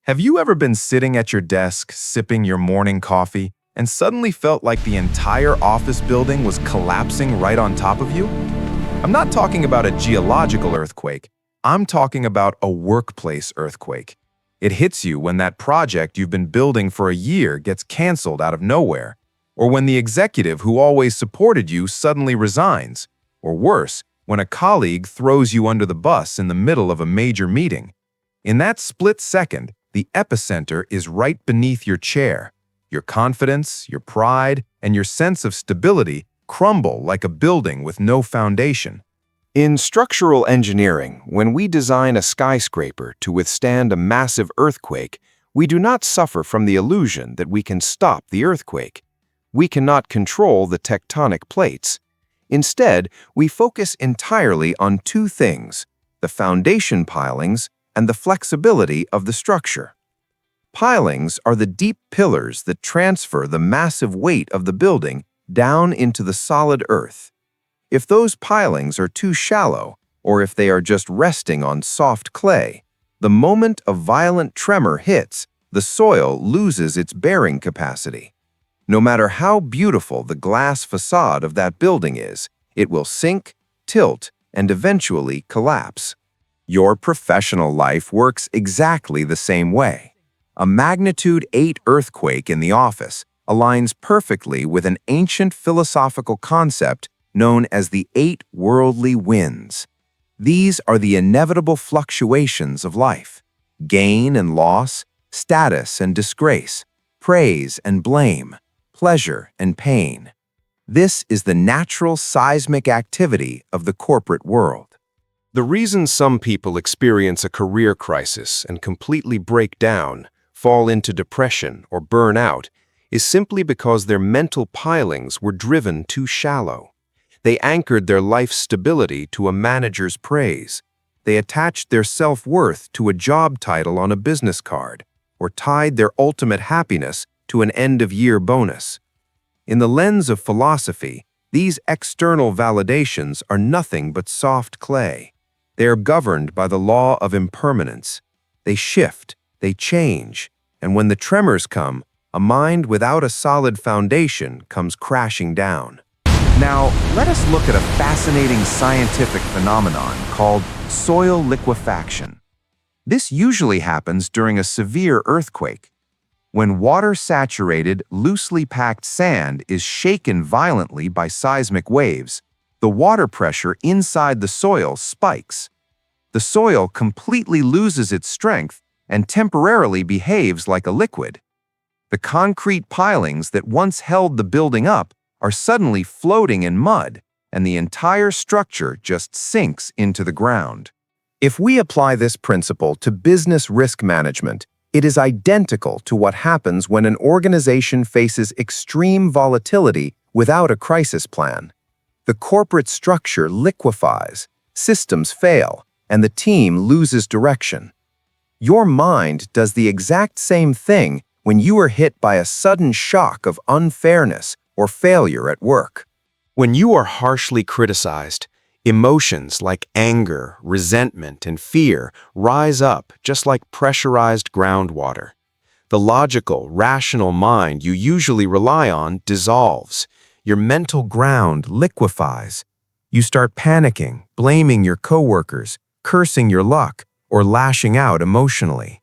Have you ever been sitting at your desk, sipping your morning coffee, and suddenly felt like the entire office building was collapsing right on top of you? I'm not talking about a geological earthquake. I'm talking about a workplace earthquake. It hits you when that project you've been building for a year gets canceled out of nowhere, or when the executive who always supported you suddenly resigns, or worse, when a colleague throws you under the bus in the middle of a major meeting. In that split second, the epicenter is right beneath your chair. Your confidence, your pride, and your sense of stability crumble like a building with no foundation. In structural engineering, when we design a skyscraper to withstand a massive earthquake, we do not suffer from the illusion that we can stop the earthquake. We cannot control the tectonic plates. Instead, we focus entirely on two things: the foundation pilings and the flexibility of the structure. Pilings are the deep pillars that transfer the massive weight of the building down into the solid earth. If those pilings are too shallow, or if they are just resting on soft clay, the moment a violent tremor hits, the soil loses its bearing capacity. No matter how beautiful the glass facade of that building is, it will sink, tilt, and eventually collapse. Your professional life works exactly the same way. A magnitude 8 earthquake in the office aligns perfectly with an ancient philosophical concept known as the 8 worldly winds. These are the inevitable fluctuations of life: gain and loss, status and disgrace, praise and blame, pleasure and pain. This is the natural seismic activity of the corporate world. The reason some people experience a career crisis and completely break down, fall into depression, or burn out is simply because their mental pilings were driven too shallow. They anchored their life stability to a manager's praise. They attached their self-worth to a job title on a business card, or tied their ultimate happiness to an end-of-year bonus. In the lens of philosophy, these external validations are nothing but soft clay. They are governed by the law of impermanence. They shift, they change, and when the tremors come, a mind without a solid foundation comes crashing down. Now, let us look at a fascinating scientific phenomenon called soil liquefaction. This usually happens during a severe earthquake. When water-saturated, loosely packed sand is shaken violently by seismic waves, the water pressure inside the soil spikes. The soil completely loses its strength and temporarily behaves like a liquid. The concrete pilings that once held the building up are suddenly floating in mud, and the entire structure just sinks into the ground. If we apply this principle to business risk management, it is identical to what happens when an organization faces extreme volatility without a crisis plan. The corporate structure liquefies, systems fail, and the team loses direction. Your mind does the exact same thing when you are hit by a sudden shock of unfairness or failure at work. When you are harshly criticized, emotions like anger, resentment, and fear rise up just like pressurized groundwater. The logical, rational mind you usually rely on dissolves. Your mental ground liquefies. You start panicking, blaming your coworkers, cursing your luck, or lashing out emotionally.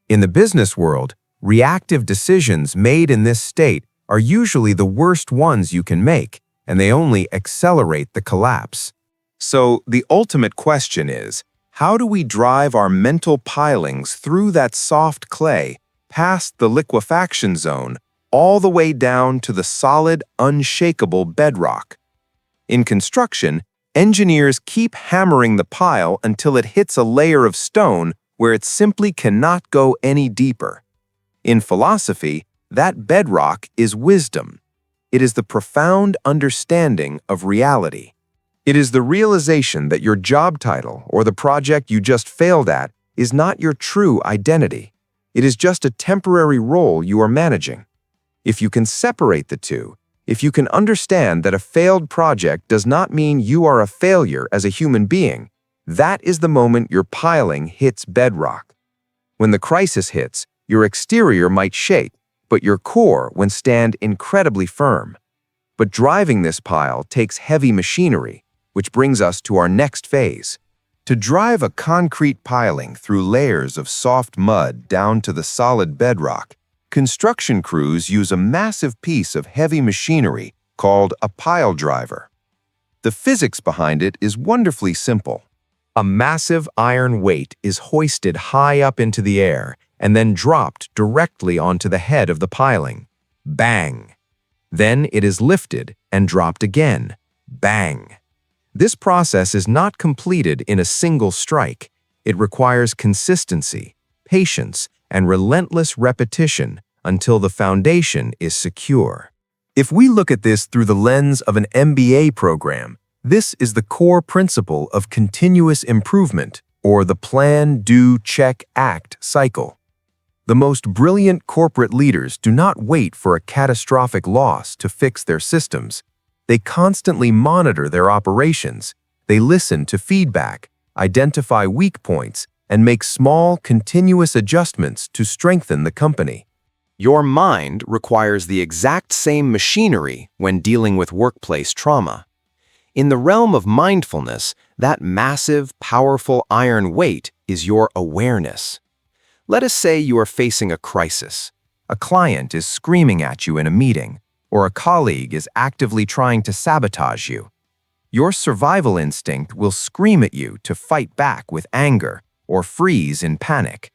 In the business world, reactive decisions made in this state are usually the worst ones you can make, and they only accelerate the collapse. So, the ultimate question is, how do we drive our mental pilings through that soft clay, past the liquefaction zone, all the way down to the solid, unshakable bedrock? In construction, engineers keep hammering the pile until it hits a layer of stone where it simply cannot go any deeper. In philosophy, that bedrock is wisdom. It is the profound understanding of reality. It is the realization that your job title or the project you just failed at is not your true identity. It is just a temporary role you are managing. If you can separate the two, if you can understand that a failed project does not mean you are a failure as a human being, that is the moment your piling hits bedrock. When the crisis hits, your exterior might shake, but your core will stand incredibly firm. But driving this pile takes heavy machinery, which brings us to our next phase. To drive a concrete piling through layers of soft mud down to the solid bedrock, construction crews use a massive piece of heavy machinery called a pile driver. The physics behind it is wonderfully simple. A massive iron weight is hoisted high up into the air and then dropped directly onto the head of the piling. Bang! Then it is lifted and dropped again. Bang! This process is not completed in a single strike. It requires consistency, patience, and relentless repetition until the foundation is secure. If we look at this through the lens of an MBA program, this is the core principle of continuous improvement, or the plan, do, check, act cycle. The most brilliant corporate leaders do not wait for a catastrophic loss to fix their systems. They constantly monitor their operations. They listen to feedback, identify weak points, and make small, continuous adjustments to strengthen the company. Your mind requires the exact same machinery when dealing with workplace trauma. In the realm of mindfulness, that massive, powerful iron weight is your awareness. Let us say you are facing a crisis. A client is screaming at you in a meeting, or a colleague is actively trying to sabotage you. Your survival instinct will scream at you to fight back with anger or freeze in panic.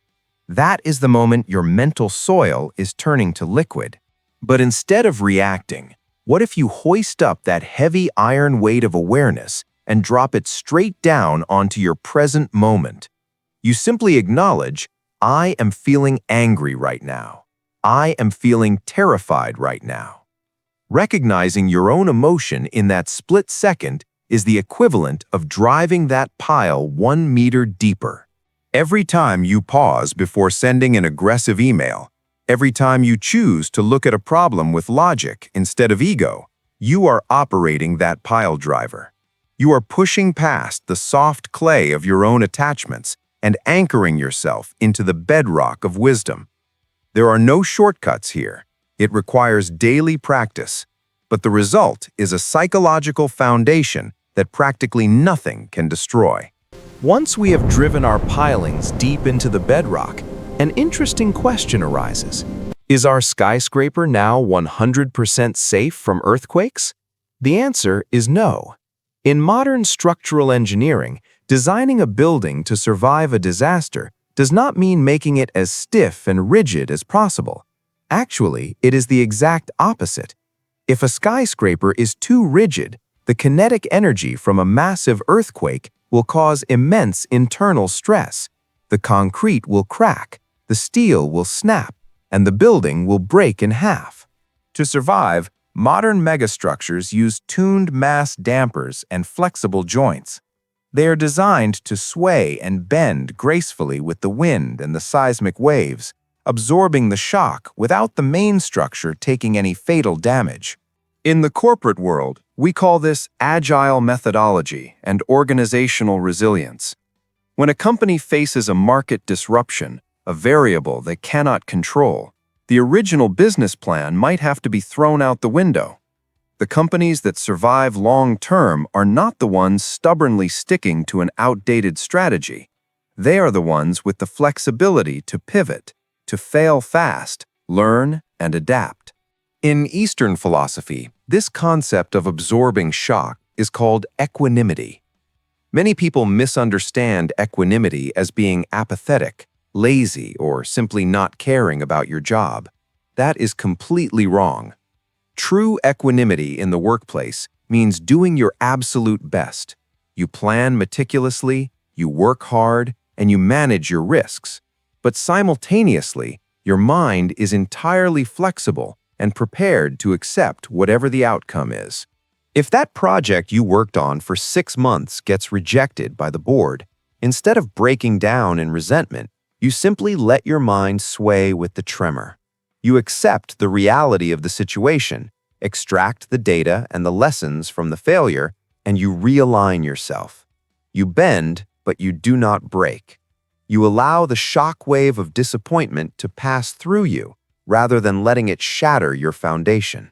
That is the moment your mental soil is turning to liquid. But instead of reacting, what if you hoist up that heavy iron weight of awareness and drop it straight down onto your present moment? You simply acknowledge, I am feeling angry right now. I am feeling terrified right now. Recognizing your own emotion in that split second is the equivalent of driving that pile 1 meter deeper. Every time you pause before sending an aggressive email, every time you choose to look at a problem with logic instead of ego, you are operating that pile driver. You are pushing past the soft clay of your own attachments and anchoring yourself into the bedrock of wisdom. There are no shortcuts here. It requires daily practice, but the result is a psychological foundation that practically nothing can destroy. Once we have driven our pilings deep into the bedrock, an interesting question arises. Is our skyscraper now 100% safe from earthquakes? The answer is no. In modern structural engineering, designing a building to survive a disaster does not mean making it as stiff and rigid as possible. Actually, it is the exact opposite. If a skyscraper is too rigid, the kinetic energy from a massive earthquake will cause immense internal stress. The concrete will crack, the steel will snap, and the building will break in half. To survive, modern megastructures use tuned mass dampers and flexible joints. They are designed to sway and bend gracefully with the wind and the seismic waves, absorbing the shock without the main structure taking any fatal damage. In the corporate world, we call this agile methodology and organizational resilience. When a company faces a market disruption, a variable they cannot control, the original business plan might have to be thrown out the window. The companies that survive long-term are not the ones stubbornly sticking to an outdated strategy. They are the ones with the flexibility to pivot, to fail fast, learn, and adapt. In Eastern philosophy, this concept of absorbing shock is called equanimity. Many people misunderstand equanimity as being apathetic, lazy, or simply not caring about your job. That is completely wrong. True equanimity in the workplace means doing your absolute best. You plan meticulously, you work hard, and you manage your risks. But simultaneously, your mind is entirely flexible and prepared to accept whatever the outcome is. If that project you worked on for 6 months gets rejected by the board, instead of breaking down in resentment, you simply let your mind sway with the tremor. You accept the reality of the situation, extract the data and the lessons from the failure, and you realign yourself. You bend, but you do not break. You allow the shock wave of disappointment to pass through you, rather than letting it shatter your foundation.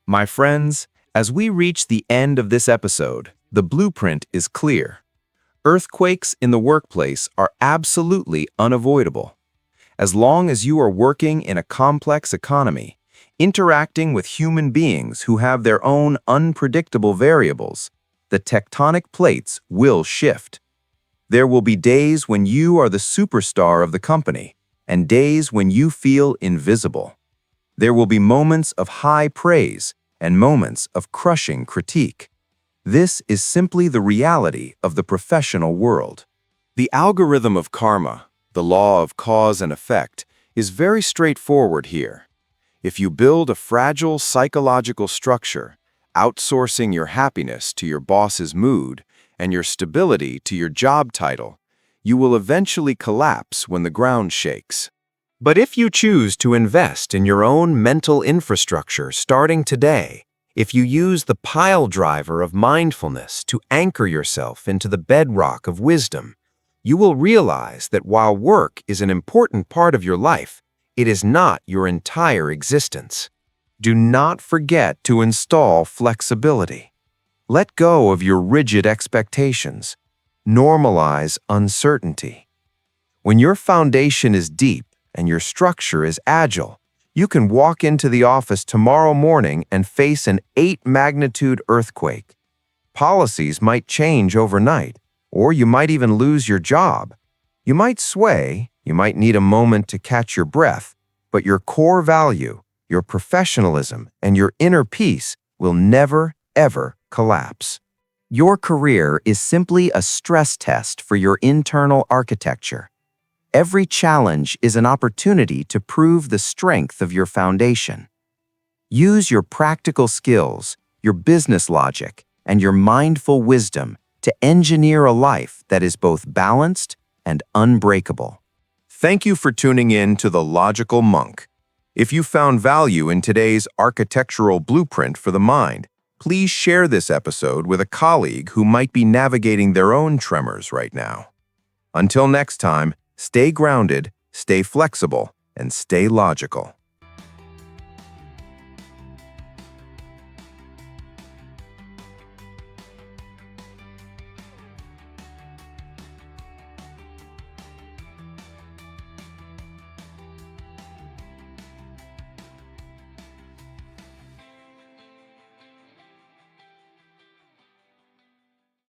My friends, as we reach the end of this episode, the blueprint is clear. Earthquakes in the workplace are absolutely unavoidable. As long as you are working in a complex economy, interacting with human beings who have their own unpredictable variables, the tectonic plates will shift. There will be days when you are the superstar of the company, and days when you feel invisible. There will be moments of high praise and moments of crushing critique. This is simply the reality of the professional world. The algorithm of karma, the law of cause and effect, is very straightforward here. If you build a fragile psychological structure, outsourcing your happiness to your boss's mood and your stability to your job title, you will eventually collapse when the ground shakes. But if you choose to invest in your own mental infrastructure starting today, if you use the pile driver of mindfulness to anchor yourself into the bedrock of wisdom, you will realize that while work is an important part of your life, it is not your entire existence. Do not forget to install flexibility. Let go of your rigid expectations. Normalize uncertainty. When your foundation is deep and your structure is agile, you can walk into the office tomorrow morning and face an 8-magnitude earthquake. Policies might change overnight, or you might even lose your job. You might sway, you might need a moment to catch your breath, but your core value, your professionalism, and your inner peace will never, ever collapse. Your career is simply a stress test for your internal architecture. Every challenge is an opportunity to prove the strength of your foundation. Use your practical skills, your business logic, and your mindful wisdom to engineer a life that is both balanced and unbreakable. Thank you for tuning in to The Logical Monk. If you found value in today's architectural blueprint for the mind, please share this episode with a colleague who might be navigating their own tremors right now. Until next time, stay grounded, stay flexible, and stay logical.